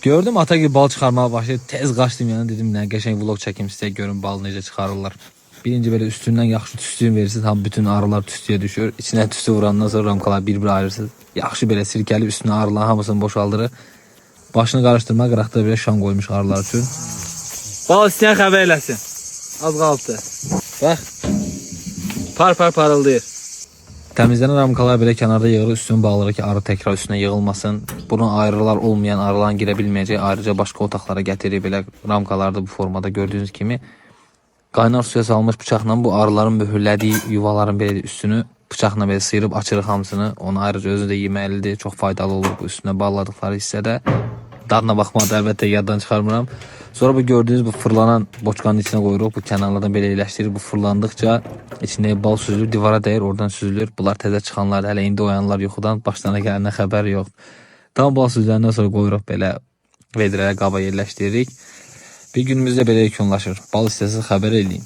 Gördüm ata gibi bal çıxarmağa başlayıb. Tez qaçdım yana, dedim nə qəşəng vlog çəkim sizə, görün bal necə çıxarırlar. Birinci belə üstündən yaxşı tüstüyün verirsiz, tam bütün arılar tüstüyə düşür. İçinə tüstü vurandan sonra ramkalar bir-bir ayırırsınız. Yaxşı belə sirkəli üstünə arıların hamısını boşaldırır. Başını qarışdırma, qıraqda belə şam qoymuş arılar üçün. Bal istəyən xəbər eləsin. Az qaldı. Bax. Par parıldayır. Təmizlənən ramkalar belə kənarda yığılır, üstünü bağlayır ki, arı təkrar üstünə yığılmasın. Bunu ayrılar olmayan, arıların girə bilməyəcək, ayrıca başqa otaqlara gətirir. Belə ramkalarda bu formada gördüyünüz kimi qaynar suya salmış bıçaqla bu arıların mühürlədiyi yuvaların belə üstünü bıçaqla belə sıyırıb açırıq hamısını. Onu ayrıca özü də yeməlidir, çox faydalı olur bu üstünə bağladıqları hissədə. Dadına baxmağı da əlbəttə yaddan çıxarmıram. Sonra bu gördüyünüz bu fırlanan boçkanın içinə qoyuruq. Bu kənarlardan belə eləşdirir. Bu fırlandıqca içində bal süzülür, divara dəyir, oradan süzülür. Bunlar təzə çıxanlar, hələ indi oyanlar yuxudan, başlarına gələnə xəbər yox. Tam bal süzüləndən sonra qoyuruq belə vedrəyə, qaba yerləşdiririk. Bir günümüzdə belə yekunlaşır. Bal istəsəz xəbər eləyin.